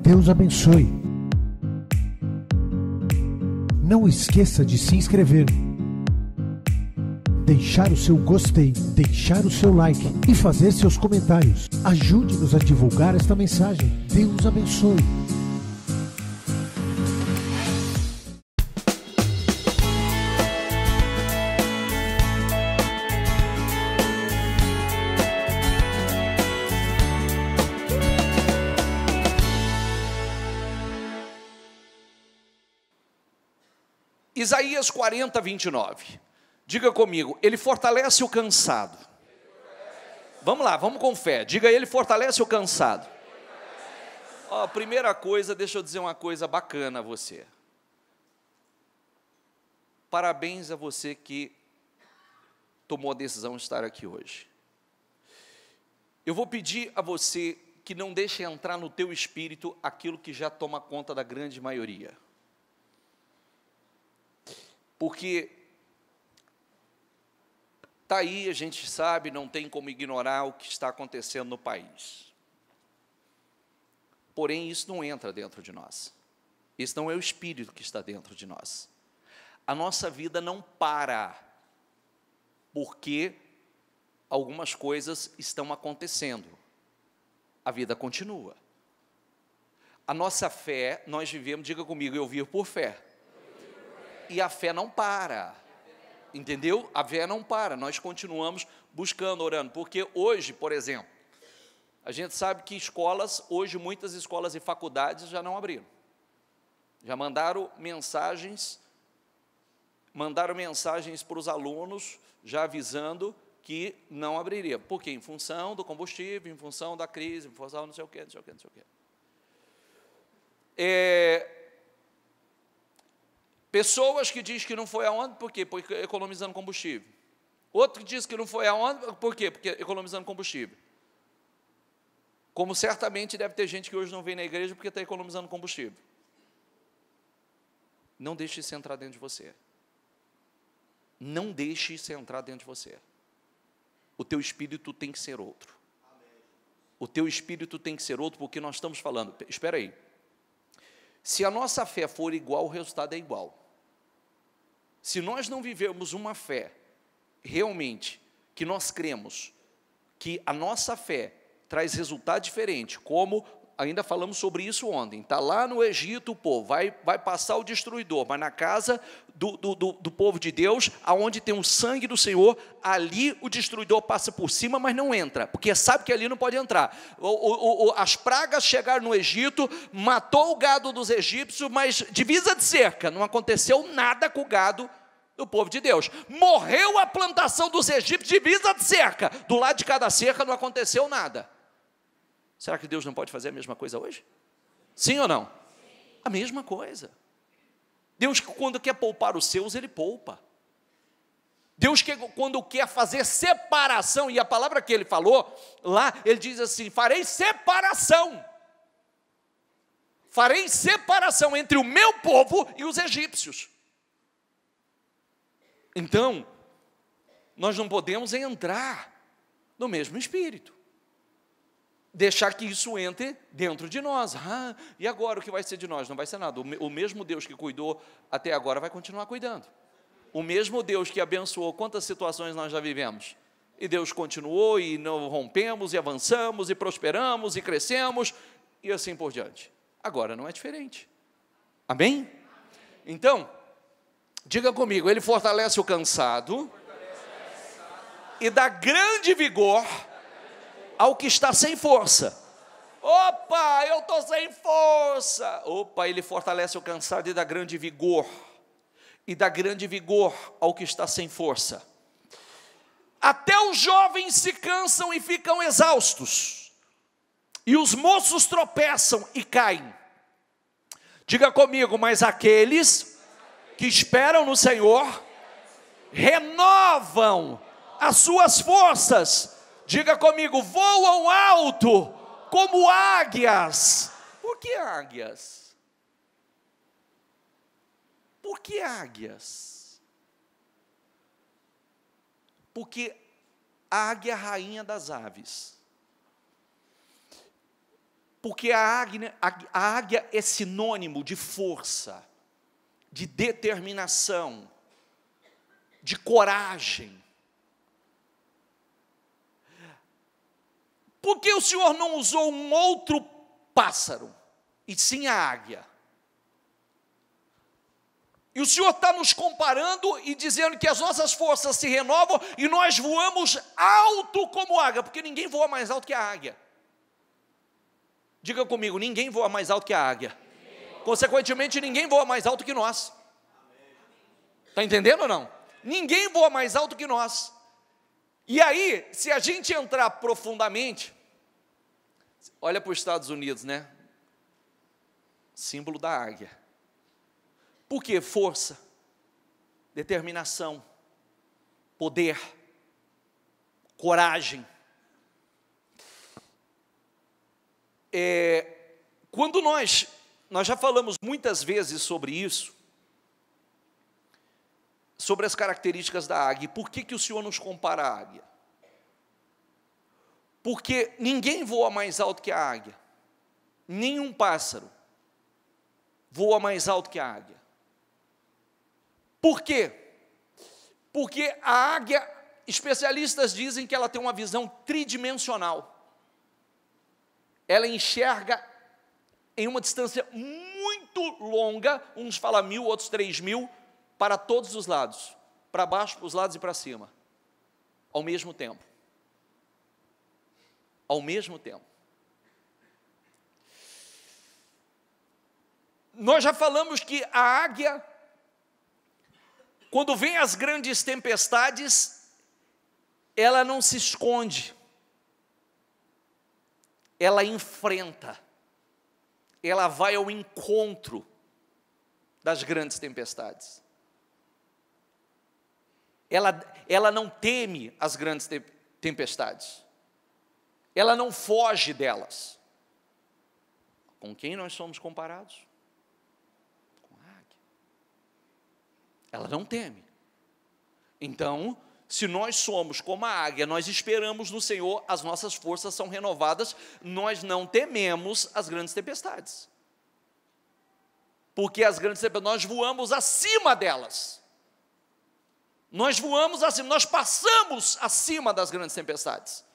Deus abençoe. Não esqueça de se inscrever, deixar o seu gostei, deixar o seu like e fazer seus comentários. Ajude-nos a divulgar esta mensagem. Deus abençoe. Isaías 40, 29. Diga comigo, ele fortalece o cansado. Vamos lá, vamos com fé. Diga, ele fortalece o cansado. Ó, primeira coisa, deixa eu dizer uma coisa bacana a você. Parabéns a você que tomou a decisão de estar aqui hoje. Eu vou pedir a você que não deixe entrar no teu espírito aquilo que já toma conta da grande maioria. Porque está aí, a gente sabe, não tem como ignorar o que está acontecendo no país. Porém, isso não entra dentro de nós. Isso não é o Espírito que está dentro de nós. A nossa vida não para, porque algumas coisas estão acontecendo. A vida continua. A nossa fé, nós vivemos, diga comigo, eu vivo por fé. E a fé não para, entendeu? A fé não para, nós continuamos buscando, orando, porque hoje, por exemplo, a gente sabe que escolas, hoje muitas escolas e faculdades já não abriram, já mandaram mensagens para os alunos, já avisando que não abriria, porque em função do combustível, em função da crise, em função não sei o quê, não sei o quê, não sei o quê. Pessoas que dizem que não foi aonde, por quê? Porque economizando combustível. Outro que diz que não foi aonde, por quê? Porque economizando combustível. Como certamente deve ter gente que hoje não vem na igreja porque está economizando combustível. Não deixe isso entrar dentro de você. Não deixe isso entrar dentro de você. O teu espírito tem que ser outro. O teu espírito tem que ser outro, porque nós estamos falando, espera aí, se a nossa fé for igual, o resultado é igual. Se nós não vivermos uma fé, realmente, que nós cremos, que a nossa fé traz resultado diferente, como ainda falamos sobre isso ontem, está lá no Egito o povo, vai passar o destruidor, mas na casa do povo de Deus, aonde tem o sangue do Senhor, ali o destruidor passa por cima, mas não entra, porque sabe que ali não pode entrar. As pragas chegaram no Egito, matou o gado dos egípcios, mas divisa de cerca, não aconteceu nada com o gado do povo de Deus. Morreu a plantação dos egípcios, divisa de cerca, do lado de cada cerca não aconteceu nada. Será que Deus não pode fazer a mesma coisa hoje? Sim ou não? Sim. A mesma coisa. Deus, quando quer poupar os seus, Ele poupa. Deus, quando quer fazer separação, e a palavra que Ele falou, lá, Ele diz assim, farei separação. Farei separação entre o meu povo e os egípcios. Então, nós não podemos entrar no mesmo espírito. Deixar que isso entre dentro de nós. E agora o que vai ser de nós? Não vai ser nada. O mesmo Deus que cuidou até agora vai continuar cuidando. O mesmo Deus que abençoou, quantas situações nós já vivemos? E Deus continuou, e não rompemos, e avançamos, e prosperamos, e crescemos, e assim por diante. Agora não é diferente. Amém? Então, diga comigo, Ele fortalece o cansado e dá grande vigor ao que está sem força. Opa, eu estou sem força. Opa, Ele fortalece o cansado e dá grande vigor. E dá grande vigor ao que está sem força. Até os jovens se cansam e ficam exaustos. E os moços tropeçam e caem. Diga comigo, mas aqueles que esperam no Senhor renovam as suas forças. Diga comigo, voam alto como águias. Por que águias? Por que águias? Porque a águia é a rainha das aves. Porque a águia é sinônimo de força, de determinação, de coragem. Por que o Senhor não usou um outro pássaro, e sim a águia? E o Senhor está nos comparando e dizendo que as nossas forças se renovam e nós voamos alto como águia, porque ninguém voa mais alto que a águia. Diga comigo, ninguém voa mais alto que a águia. Consequentemente, ninguém voa mais alto que nós. Está entendendo ou não? Ninguém voa mais alto que nós. E aí, se a gente entrar profundamente, olha para os Estados Unidos, né? Símbolo da águia. Por quê? Força, determinação, poder, coragem. Quando nós já falamos muitas vezes sobre isso, sobre as características da águia. E por que o Senhor nos compara à águia? Porque ninguém voa mais alto que a águia. Nenhum pássaro voa mais alto que a águia. Por quê? Porque a águia, especialistas dizem que ela tem uma visão tridimensional. Ela enxerga em uma distância muito longa, uns falam 1.000, outros 3.000, para todos os lados, para baixo, para os lados e para cima, ao mesmo tempo. Ao mesmo tempo. Nós já falamos que a águia, quando vem as grandes tempestades, ela não se esconde, ela enfrenta, ela vai ao encontro das grandes tempestades. Ela não teme as grandes tempestades, ela não foge delas. Com quem nós somos comparados? Com a águia. Ela não teme. Então, se nós somos como a águia, nós esperamos no Senhor, as nossas forças são renovadas, nós não tememos as grandes tempestades. Porque as grandes tempestades, nós voamos acima delas. Nós voamos acima, nós passamos acima das grandes tempestades.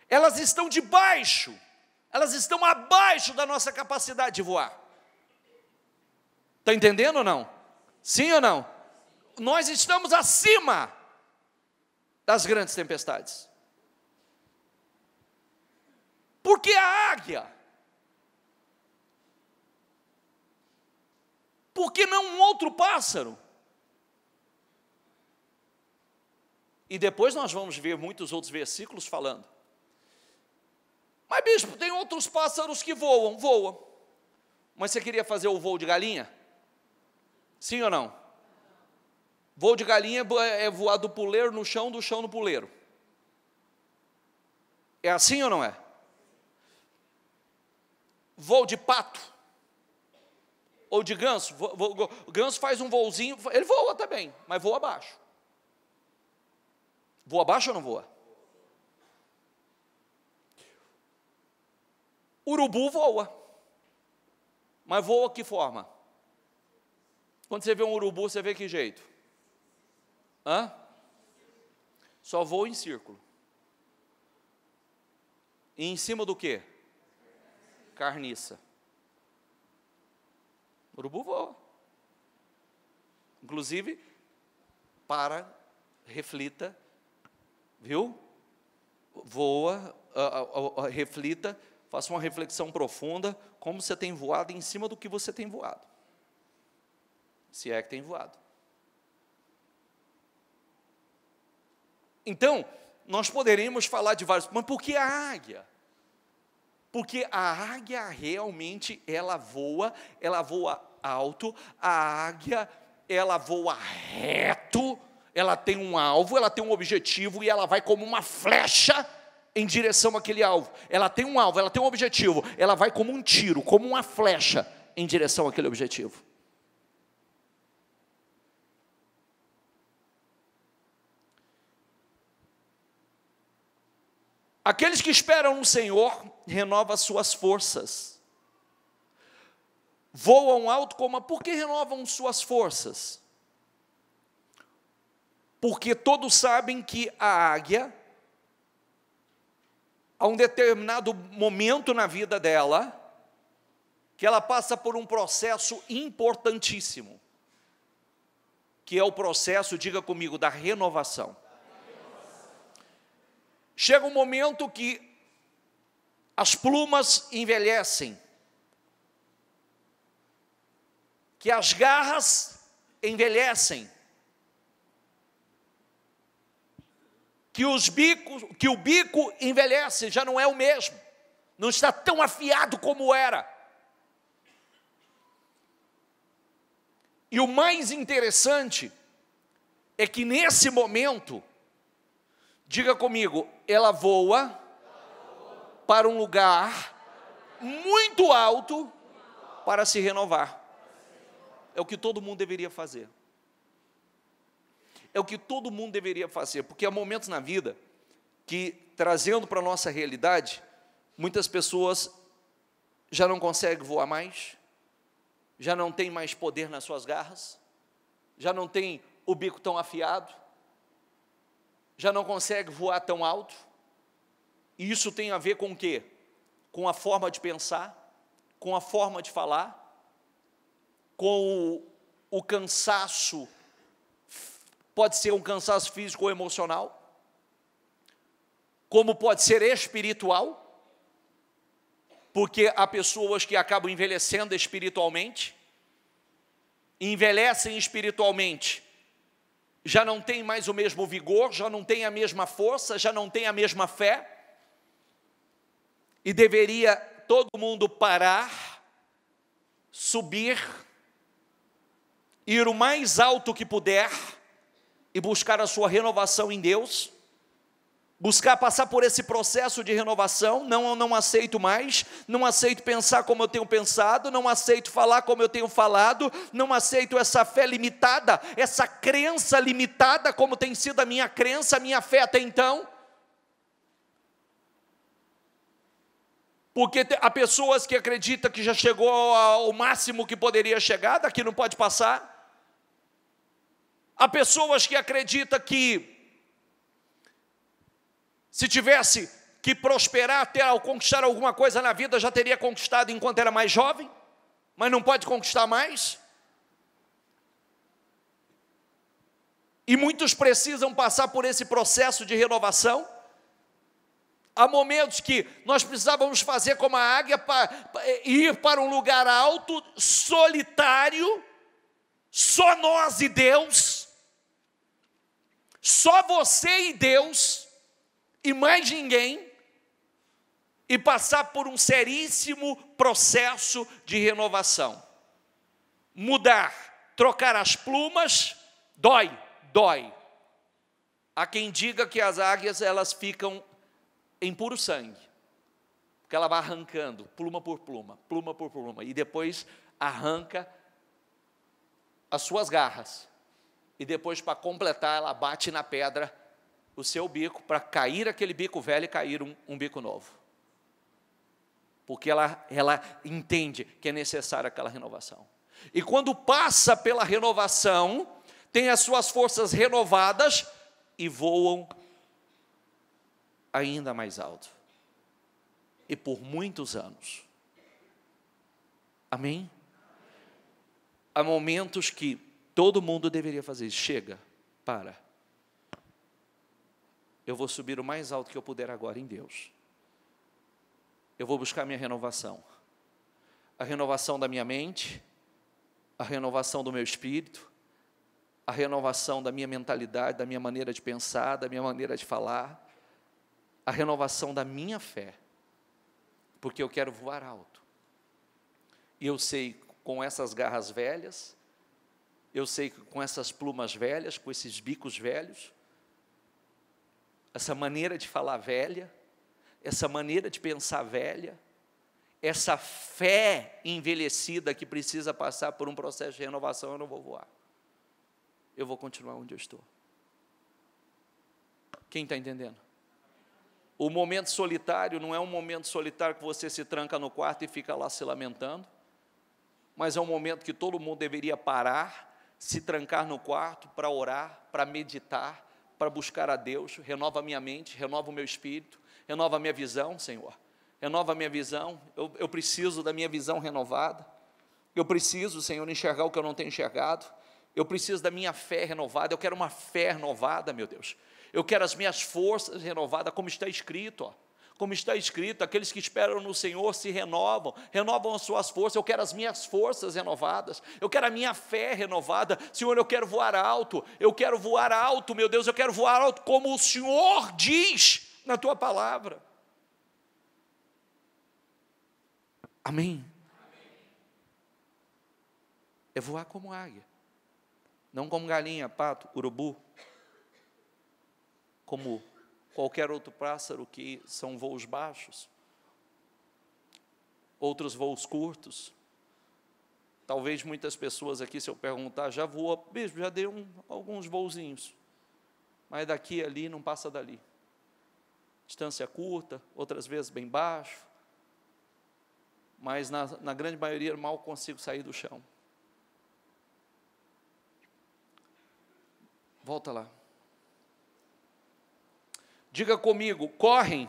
Elas estão debaixo, elas estão abaixo da nossa capacidade de voar. Está entendendo ou não? Sim ou não? Nós estamos acima das grandes tempestades. Porque a águia? Por que não um outro pássaro? E depois nós vamos ver muitos outros versículos falando. Mas bispo, tem outros pássaros que voam. Voam. Mas você queria fazer o voo de galinha? Sim ou não? Voo de galinha é voar do puleiro no chão, do chão no puleiro. É assim ou não é? Voo de pato, ou de ganso. O ganso faz um voozinho, ele voa também, mas voa abaixo. Voa abaixo ou não voa? Urubu voa, mas voa que forma? Quando você vê um urubu, você vê que jeito? Hã? Só voa em círculo. E em cima do quê? Carniça. Urubu voa. Inclusive, reflita, viu? Voa, reflita, faça uma reflexão profunda, como você tem voado em cima do que você tem voado. Se é que tem voado. Então, nós poderíamos falar de vários, mas por que a águia? Porque a águia realmente, ela voa alto, a águia, ela voa reto, ela tem um alvo, ela tem um objetivo e ela vai como uma flecha em direção àquele alvo. Ela tem um alvo, ela tem um objetivo, ela vai como um tiro, como uma flecha em direção àquele objetivo. Aqueles que esperam no Senhor renovam suas forças. Voam alto como... Por que renovam suas forças? Porque todos sabem que a águia, a um determinado momento na vida dela, que ela passa por um processo importantíssimo, que é o processo, diga comigo, da renovação. Chega um momento que as plumas envelhecem, que as garras envelhecem, que o bico envelhece, já não é o mesmo, não está tão afiado como era. E o mais interessante é que nesse momento, diga comigo, ela voa para um lugar muito alto para se renovar. É o que todo mundo deveria fazer. É o que todo mundo deveria fazer, porque há momentos na vida que, trazendo para a nossa realidade, muitas pessoas já não conseguem voar mais, já não tem mais poder nas suas garras, já não tem o bico tão afiado, já não consegue voar tão alto. E isso tem a ver com o quê? Com a forma de pensar, com a forma de falar, com o cansaço, pode ser um cansaço físico ou emocional, como pode ser espiritual, porque há pessoas que acabam envelhecendo espiritualmente, envelhecem espiritualmente, já não tem mais o mesmo vigor, já não tem a mesma força, já não tem a mesma fé, e deveria todo mundo parar, subir, ir o mais alto que puder, e buscar a sua renovação em Deus, buscar passar por esse processo de renovação. Não aceito mais, não aceito pensar como eu tenho pensado, não aceito falar como eu tenho falado, não aceito essa fé limitada, essa crença limitada como tem sido a minha crença, a minha fé até então. Porque há pessoas que acreditam que já chegou ao máximo que poderia chegar, daqui não pode passar. Há pessoas que acreditam que se tivesse que prosperar até ao conquistar alguma coisa na vida, já teria conquistado enquanto era mais jovem, mas não pode conquistar mais. E muitos precisam passar por esse processo de renovação. Há momentos que nós precisávamos fazer como a águia, ir para um lugar alto, solitário, só nós e Deus, só você e Deus, e mais ninguém, e passar por um seríssimo processo de renovação. Mudar, trocar as plumas, dói. Há quem diga que as águias, elas ficam em puro sangue, porque ela vai arrancando, pluma por pluma, e depois arranca as suas garras, e depois, para completar, ela bate na pedra o seu bico, para cair aquele bico velho e cair um bico novo, porque ela entende que é necessária aquela renovação. E quando passa pela renovação, tem as suas forças renovadas e voam ainda mais alto, e por muitos anos. Amém? Há momentos que todo mundo deveria fazer isso. Chega, para. Eu vou subir o mais alto que eu puder agora em Deus. Eu vou buscar minha renovação. A renovação da minha mente, a renovação do meu espírito, a renovação da minha mentalidade, da minha maneira de pensar, da minha maneira de falar, a renovação da minha fé, porque eu quero voar alto. E eu sei, com essas garras velhas, eu sei que com essas plumas velhas, com esses bicos velhos, essa maneira de falar velha, essa maneira de pensar velha, essa fé envelhecida que precisa passar por um processo de renovação, eu não vou voar. Eu vou continuar onde eu estou. Quem está entendendo? O momento solitário não é um momento solitário que você se tranca no quarto e fica lá se lamentando, mas é um momento que todo mundo deveria parar, se trancar no quarto para orar, para meditar, para buscar a Deus. Renova a minha mente, renova o meu espírito, renova a minha visão, Senhor. Renova a minha visão, eu preciso da minha visão renovada. Eu preciso, Senhor, enxergar o que eu não tenho enxergado. Eu preciso da minha fé renovada. Eu quero uma fé renovada, meu Deus. Eu quero as minhas forças renovadas, como está escrito, ó. Como está escrito, aqueles que esperam no Senhor se renovam, renovam as suas forças. Eu quero as minhas forças renovadas, eu quero a minha fé renovada. Senhor, eu quero voar alto, meu Deus, eu quero voar alto como o Senhor diz na tua palavra. Amém? É voar como águia, não como galinha, pato, urubu, como qualquer outro pássaro que são voos baixos, outros voos curtos. Talvez muitas pessoas aqui, se eu perguntar, já voou, mesmo, já dei alguns voozinhos, mas daqui e ali não passa dali. Distância curta, outras vezes bem baixo, mas na grande maioria mal consigo sair do chão. Volta lá. Diga comigo, correm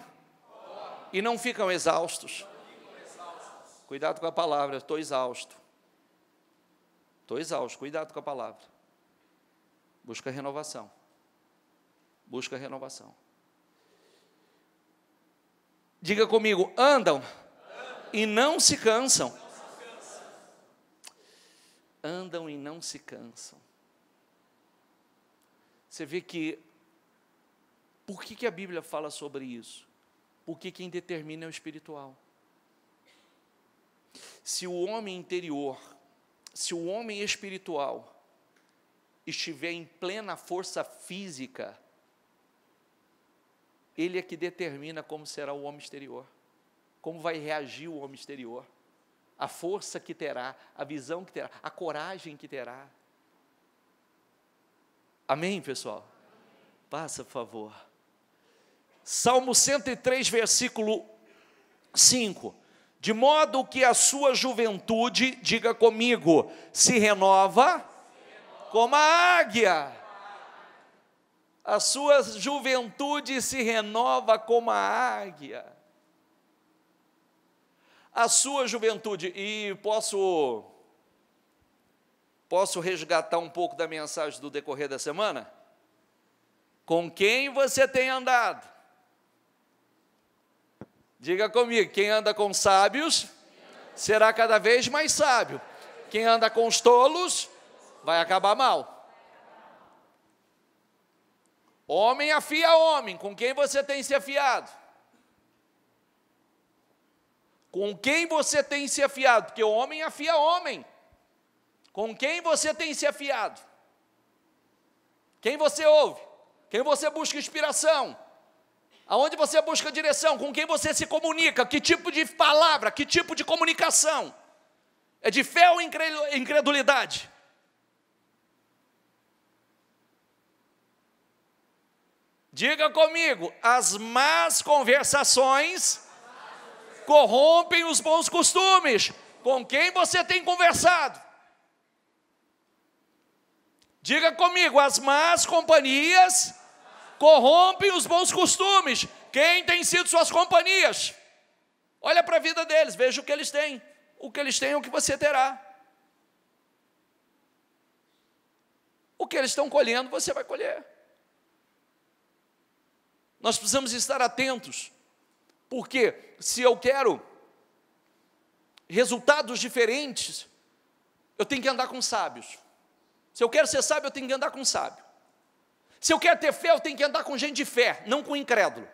e não ficam exaustos. Cuidado com a palavra, estou exausto. Estou exausto, cuidado com a palavra. Busca renovação. Busca renovação. Diga comigo, andam e não se cansam. Andam e não se cansam. Você vê que, por que a Bíblia fala sobre isso? Porque quem determina é o espiritual. Se o homem interior, se o homem espiritual estiver em plena força física, ele é que determina como será o homem exterior, como vai reagir o homem exterior, a força que terá, a visão que terá, a coragem que terá. Amém, pessoal? Passa, por favor. Salmo 103, versículo 5. De modo que a sua juventude, diga comigo, se renova como a águia. A sua juventude se renova como a águia. A sua juventude, e posso resgatar um pouco da mensagem do decorrer da semana? Com quem você tem andado? Diga comigo, quem anda com sábios será cada vez mais sábio. Quem anda com os tolos vai acabar mal. Homem afia homem, com quem você tem se afiado? Com quem você tem se afiado? Porque homem afia homem. Com quem você tem se afiado? Quem você ouve? Quem você busca inspiração? Aonde você busca direção? Com quem você se comunica? Que tipo de palavra? Que tipo de comunicação? É de fé ou incredulidade? Diga comigo, as más conversações corrompem os bons costumes. Com quem você tem conversado? Diga comigo, as más companhias corrompem os bons costumes. Quem tem sido suas companhias? Olha para a vida deles, veja o que eles têm. O que eles têm é o que você terá. O que eles estão colhendo, você vai colher. Nós precisamos estar atentos, porque se eu quero resultados diferentes, eu tenho que andar com sábios. Se eu quero ser sábio, eu tenho que andar com sábio. Se eu quero ter fé, eu tenho que andar com gente de fé, não com incrédulo.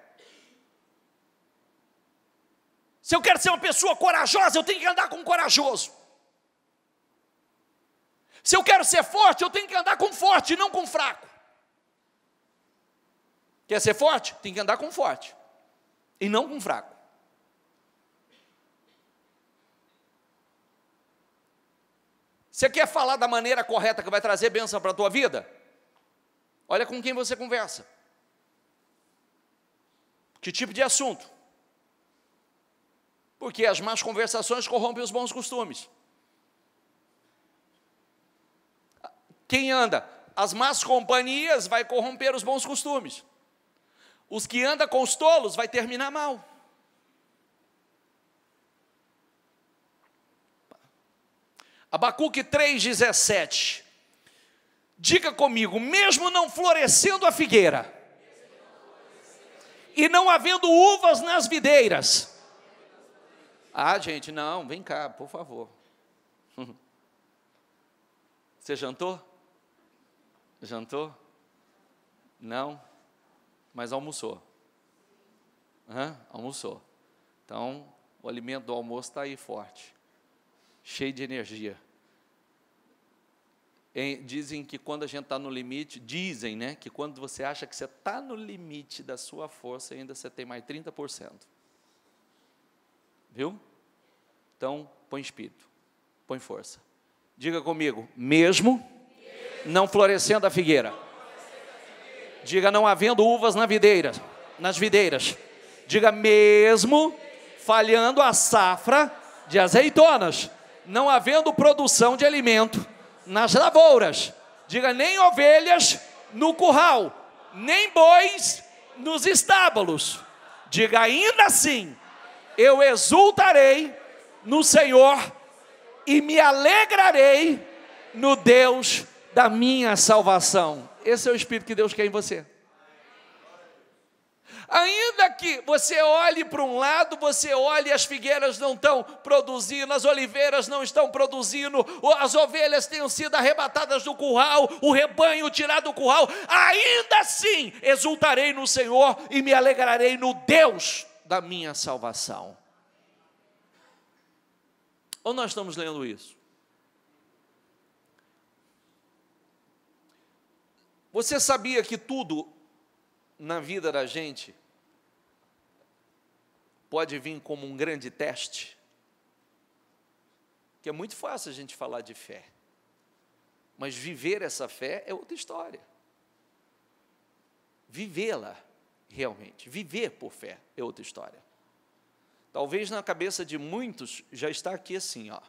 Se eu quero ser uma pessoa corajosa, eu tenho que andar com um corajoso. Se eu quero ser forte, eu tenho que andar com forte, não com fraco. Quer ser forte? Tem que andar com forte, e não com fraco. Você quer falar da maneira correta que vai trazer bênção para a tua vida? Olha com quem você conversa. Que tipo de assunto? Porque as más conversações corrompem os bons costumes. Quem anda? As más companhias vai corromper os bons costumes. Os que andam com os tolos vai terminar mal. Abacuque 3,17. Diga comigo, mesmo não florescendo a figueira, e não havendo uvas nas videiras. Ah, gente, não, vem cá, por favor. Você jantou? Jantou? Não, mas almoçou. Almoçou. Então, o alimento do almoço está aí forte, cheio de energia. Dizem que quando a gente está no limite, dizem, né, que quando você acha que você está no limite da sua força, ainda você tem mais 30%. Viu? Então, põe espírito, põe força. Diga comigo, mesmo não florescendo a figueira. Diga, não havendo uvas nas videiras. Diga, mesmo falhando a safra de azeitonas, não havendo produção de alimento nas lavouras. Diga, nem ovelhas no curral, nem bois nos estábulos. Diga, ainda assim, eu exultarei no Senhor e me alegrarei no Deus da minha salvação. Esse é o Espírito que Deus quer em você. Ainda que você olhe para um lado, você olhe e as figueiras não estão produzindo, as oliveiras não estão produzindo, as ovelhas tenham sido arrebatadas do curral, o rebanho tirado do curral, ainda assim exultarei no Senhor e me alegrarei no Deus da minha salvação. Ou nós estamos lendo isso? Você sabia que tudo na vida da gente pode vir como um grande teste? Que é muito fácil a gente falar de fé, mas viver essa fé é outra história. Vivê-la realmente, viver por fé é outra história. Talvez na cabeça de muitos já está aqui assim, ó,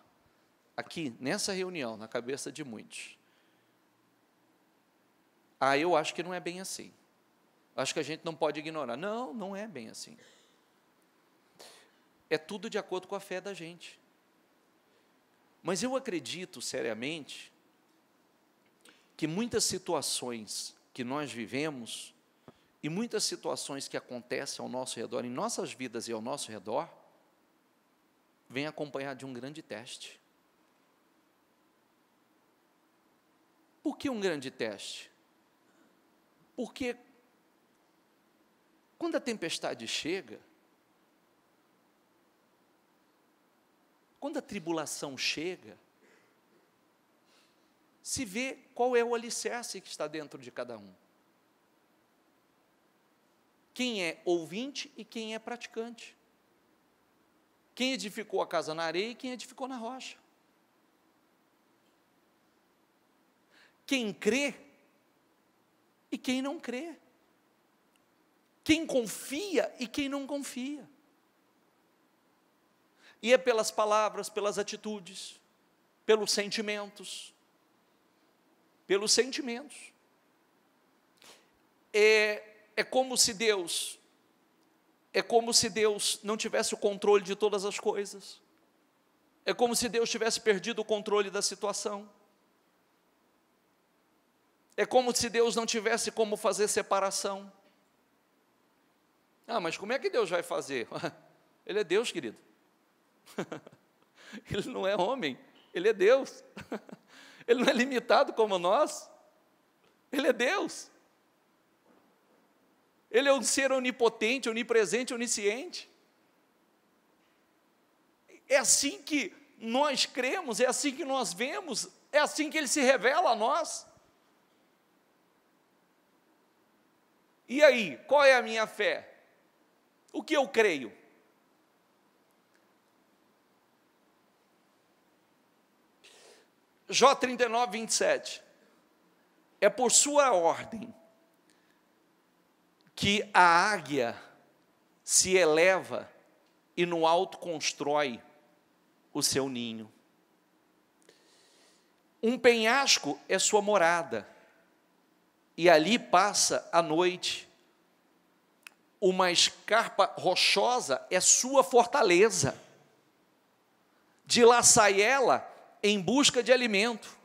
aqui nessa reunião, na cabeça de muitos. Eu acho que não é bem assim. Acho que a gente não pode ignorar. Não, não é bem assim. É tudo de acordo com a fé da gente. Mas eu acredito seriamente que muitas situações que nós vivemos e muitas situações que acontecem ao nosso redor, em nossas vidas e ao nosso redor, vêm acompanhar de um grande teste. Por que um grande teste? Porque quando a tempestade chega, quando a tribulação chega, se vê qual é o alicerce que está dentro de cada um. Quem é ouvinte e quem é praticante. Quem edificou a casa na areia e quem edificou na rocha. Quem crê e quem não crê. Quem confia e quem não confia. E é pelas palavras, pelas atitudes, pelos sentimentos. Pelos sentimentos. É como se Deus não tivesse o controle de todas as coisas. É como se Deus tivesse perdido o controle da situação. É como se Deus não tivesse como fazer separação. Mas como é que Deus vai fazer? Ele é Deus, querido. Ele não é homem, Ele é Deus. Ele não é limitado como nós. Ele é Deus. Ele é um ser onipotente, onipresente, onisciente. É assim que nós cremos, é assim que nós vemos, é assim que Ele se revela a nós. E aí, qual é a minha fé? O que eu creio? Jó 39, 27. É por sua ordem que a águia se eleva e no alto constrói o seu ninho. Um penhasco é sua morada, e ali passa a noite. Uma escarpa rochosa é sua fortaleza. De lá sai ela em busca de alimento.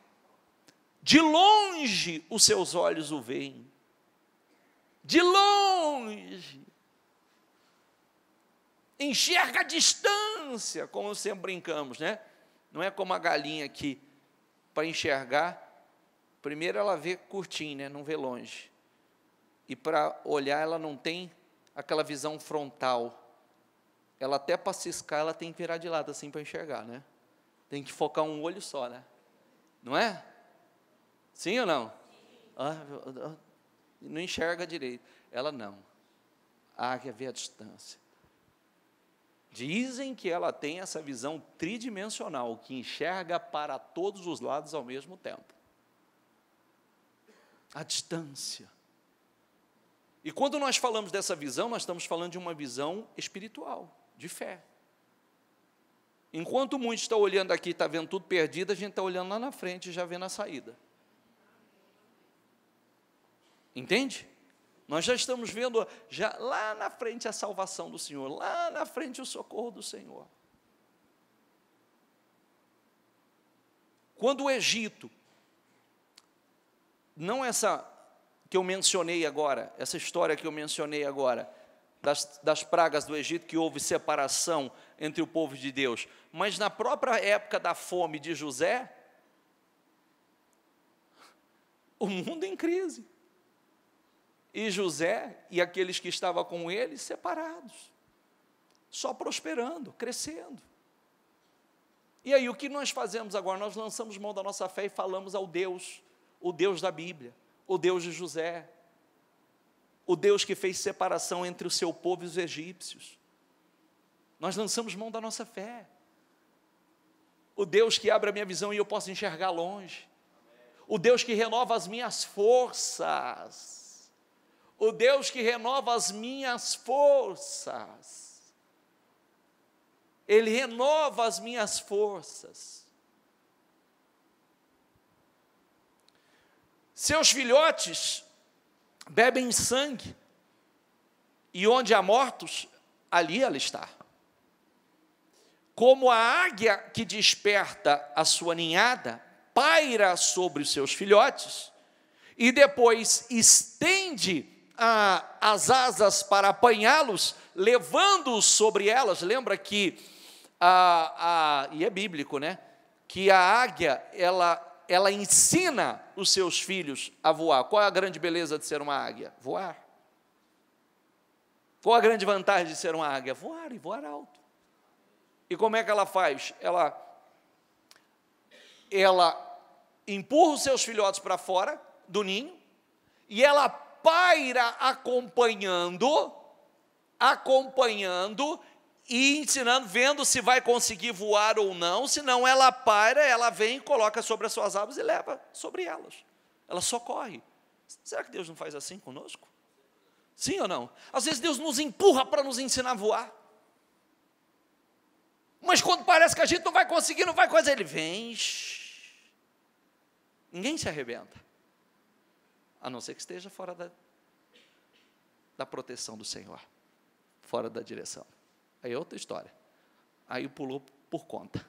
De longe os seus olhos o veem. De longe. Enxerga a distância, como sempre brincamos, né? Não é como a galinha que, para enxergar, primeiro ela vê curtinho, né? Não vê longe. E para olhar ela não tem aquela visão frontal. Ela até para ciscar, ela tem que virar de lado assim para enxergar, né? Tem que focar um olho só, né? Não é? Sim ou não? Não enxerga direito. Ela não. A águia vê a distância. Dizem que ela tem essa visão tridimensional, que enxerga para todos os lados ao mesmo tempo. A distância. E quando nós falamos dessa visão, nós estamos falando de uma visão espiritual, de fé. Enquanto muitos estão olhando aqui, está vendo tudo perdido, a gente está olhando lá na frente e já vendo a saída. Entende? Nós já estamos vendo já lá na frente a salvação do Senhor, lá na frente o socorro do Senhor. Quando o Egito, não essa que eu mencionei agora, essa história que eu mencionei agora, das pragas do Egito, que houve separação entre o povo de Deus, mas na própria época da fome de José, o mundo em crise. E José e aqueles que estavam com ele separados, só prosperando, crescendo. E aí o que nós fazemos agora? Nós lançamos mão da nossa fé e falamos ao Deus, o Deus da Bíblia, o Deus de José, o Deus que fez separação entre o seu povo e os egípcios. Nós lançamos mão da nossa fé. O Deus que abre a minha visão e eu posso enxergar longe. O Deus que renova as minhas forças. O Deus que renova as minhas forças. Ele renova as minhas forças. Seus filhotes bebem sangue, e onde há mortos, ali ela está. Como a águia que desperta a sua ninhada, paira sobre os seus filhotes, e depois estende as asas para apanhá-los, levando-os sobre elas. Lembra que, e é bíblico, né? Que a águia, ela ensina os seus filhos a voar. Qual é a grande beleza de ser uma águia? Voar. Qual a grande vantagem de ser uma águia? Voar, e voar alto. E como é que ela faz? Ela empurra os seus filhotes para fora do ninho, e ela paira acompanhando e ensinando, vendo se vai conseguir voar ou não. Se não, ela paira, ela vem, coloca sobre as suas asas e leva sobre elas. Ela socorre. Será que Deus não faz assim conosco? Sim ou não? Às vezes Deus nos empurra para nos ensinar a voar. Mas quando parece que a gente não vai conseguir, não vai coisa, Ele vem. Ninguém se arrebenta. A não ser que esteja fora da proteção do Senhor. Fora da direção. Aí é outra história. Aí pulou por conta.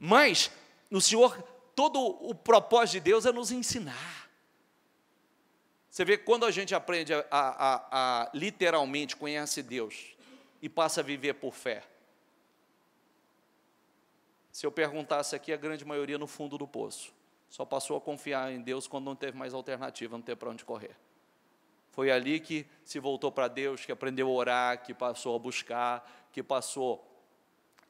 Mas, no Senhor, todo o propósito de Deus é nos ensinar. Você vê que quando a gente aprende a literalmente conhece Deus e passa a viver por fé. Se eu perguntasse aqui, a grande maioria no fundo do poço. Só passou a confiar em Deus quando não teve mais alternativa, não teve para onde correr. Foi ali que se voltou para Deus, que aprendeu a orar, que passou a buscar, que passou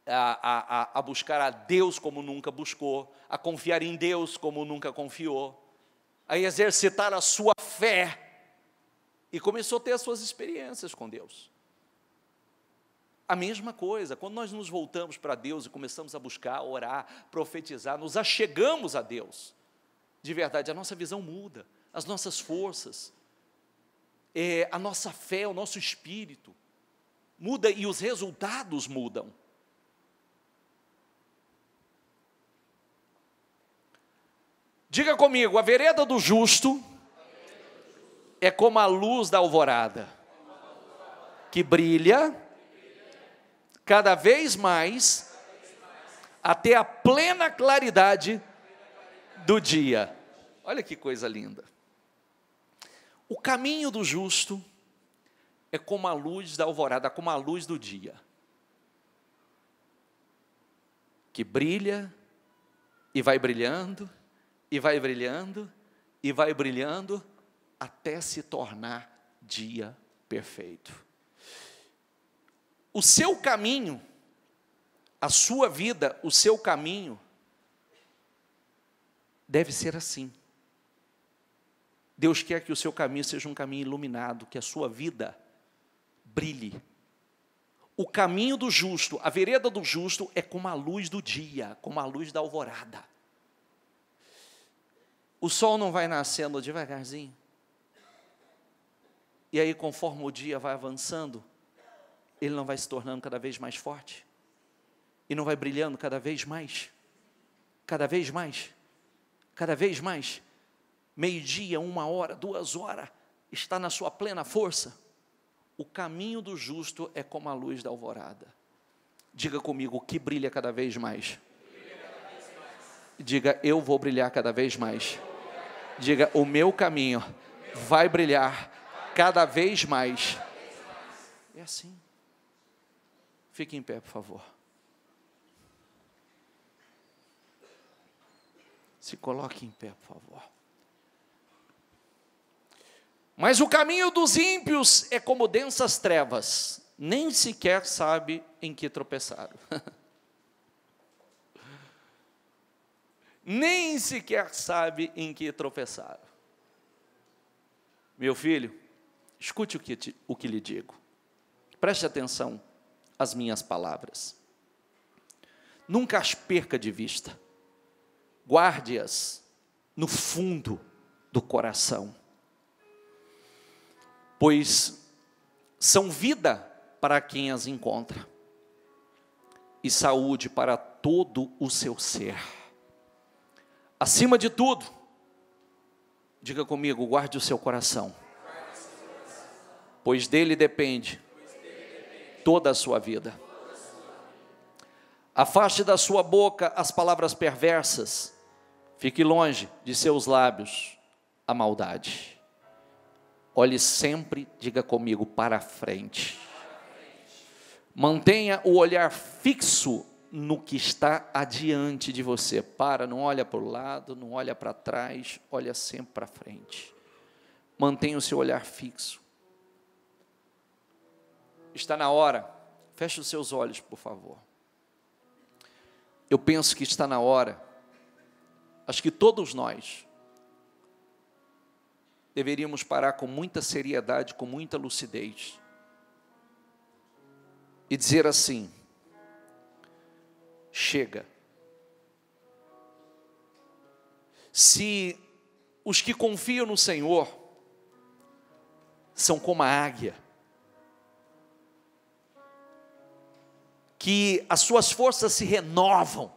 a buscar a Deus como nunca buscou, a confiar em Deus como nunca confiou, a exercitar a sua fé, e começou a ter as suas experiências com Deus. A mesma coisa, quando nós nos voltamos para Deus e começamos a buscar, orar, profetizar, nos achegamos a Deus, de verdade, a nossa visão muda, as nossas forças, a nossa fé, o nosso espírito. muda e os resultados mudam. Diga comigo, a vereda do justo é como a luz da alvorada, que brilha cada vez mais até a plena claridade do dia. Olha que coisa linda. O caminho do justo é como a luz da alvorada, como a luz do dia, que brilha e vai brilhando, e vai brilhando, e vai brilhando, até se tornar dia perfeito. O seu caminho, a sua vida, o seu caminho, deve ser assim. Deus quer que o seu caminho seja um caminho iluminado, que a sua vida brilhe. O caminho do justo, a vereda do justo é como a luz do dia, como a luz da alvorada. O sol não vai nascendo devagarzinho. E aí, conforme o dia vai avançando, ele não vai se tornando cada vez mais forte? E não vai brilhando cada vez mais? Cada vez mais? Cada vez mais? Meio-dia, 1 hora, 2 horas, está na sua plena força. O caminho do justo é como a luz da alvorada. Diga comigo, que brilha cada vez mais. Diga, eu vou brilhar cada vez mais. Diga, o meu caminho vai brilhar cada vez mais. É assim. Fique em pé, por favor. Se coloque em pé, por favor. Mas o caminho dos ímpios é como densas trevas, nem sequer sabe em que tropeçaram. Nem sequer sabe em que tropeçaram. Meu filho, escute o que lhe digo. Preste atenção às minhas palavras. Nunca as perca de vista. Guarde-as no fundo do coração. Pois são vida para quem as encontra. E saúde para todo o seu ser. Acima de tudo, diga comigo, guarde o seu coração, pois dele depende toda a sua vida. Afaste da sua boca as palavras perversas, fique longe de seus lábios a maldade. Olhe sempre, diga comigo, para frente. Mantenha o olhar fixo no que está adiante de você. Não olha para o lado, não olha para trás, olha sempre para frente. Mantenha o seu olhar fixo. Está na hora, feche os seus olhos, por favor. Eu penso que está na hora, acho que todos nós deveríamos parar com muita seriedade, com muita lucidez, e dizer assim: chega. Se os que confiam no Senhor são como a águia, que as suas forças se renovam,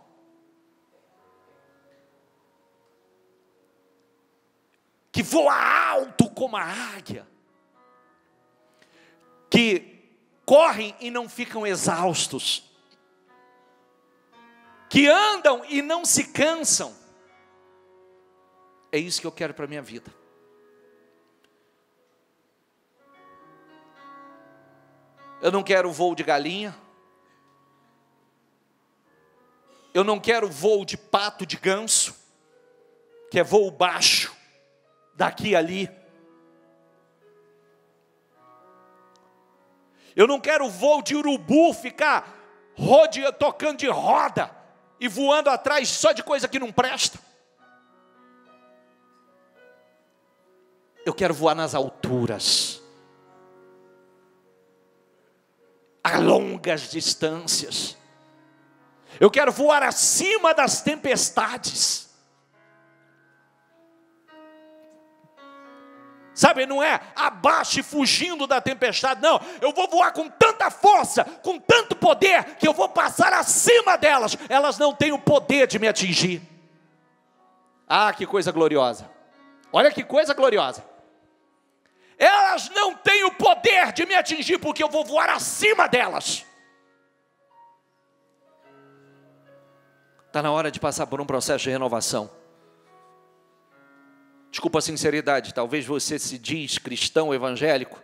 que voa alto como a águia, que correm e não ficam exaustos, que andam e não se cansam. É isso que eu quero para a minha vida. Eu não quero voo de galinha. Eu não quero voo de pato, de ganso, que é voo baixo, daqui e ali. Eu não quero voo de urubu, ficar tocando de roda e voando atrás só de coisa que não presta. Eu quero voar nas alturas, a longas distâncias. Eu quero voar acima das tempestades. Sabe, não é abaixo e fugindo da tempestade, não. Eu vou voar com tanta força, com tanto poder, que eu vou passar acima delas. Elas não têm o poder de me atingir. Ah, que coisa gloriosa. Olha que coisa gloriosa. Elas não têm o poder de me atingir, porque eu vou voar acima delas. Está na hora de passar por um processo de renovação. Desculpa a sinceridade, talvez você se diz cristão evangélico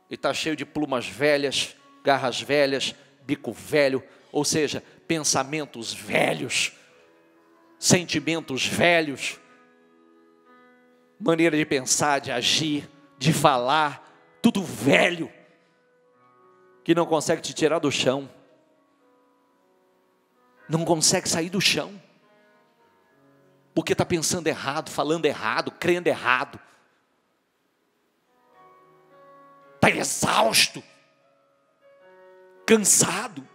e está cheio de plumas velhas, garras velhas, bico velho, ou seja, pensamentos velhos, sentimentos velhos, maneira de pensar, de agir, de falar, tudo velho, que não consegue te tirar do chão, não consegue sair do chão. Porque está pensando errado, falando errado, crendo errado. Está exausto, cansado.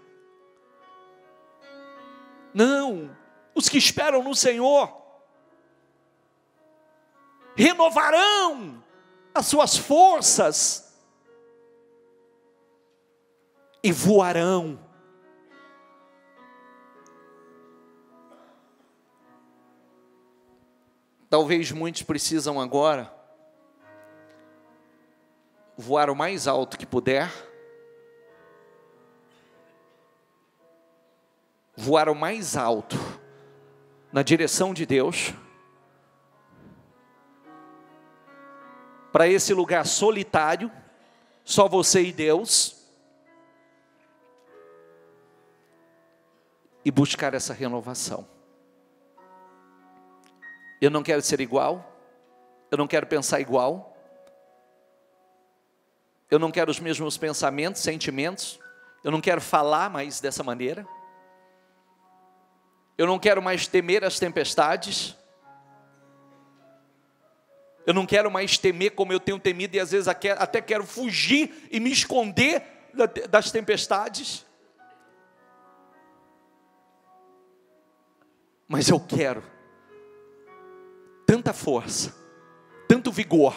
Não, os que esperam no Senhor renovarão as suas forças e voarão. Talvez muitos precisam agora voar o mais alto que puder, voar o mais alto na direção de Deus, para esse lugar solitário, só você e Deus, e buscar essa renovação. Eu não quero ser igual, eu não quero pensar igual, eu não quero os mesmos pensamentos, sentimentos, eu não quero falar mais dessa maneira, eu não quero mais temer as tempestades, eu não quero mais temer como eu tenho temido e às vezes até quero fugir e me esconder das tempestades, mas eu quero tanta força, tanto vigor,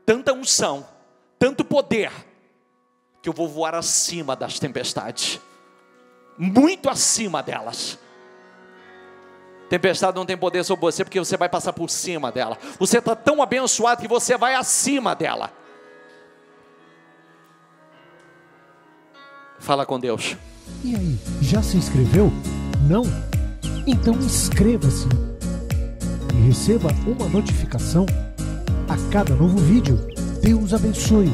tanta unção, tanto poder, que eu vou voar acima das tempestades, muito acima delas. Tempestade não tem poder sobre você, porque você vai passar por cima dela. Você está tão abençoado que você vai acima dela. Fala com Deus. E aí, já se inscreveu? Não? Então inscreva-se e receba uma notificação a cada novo vídeo. Deus abençoe.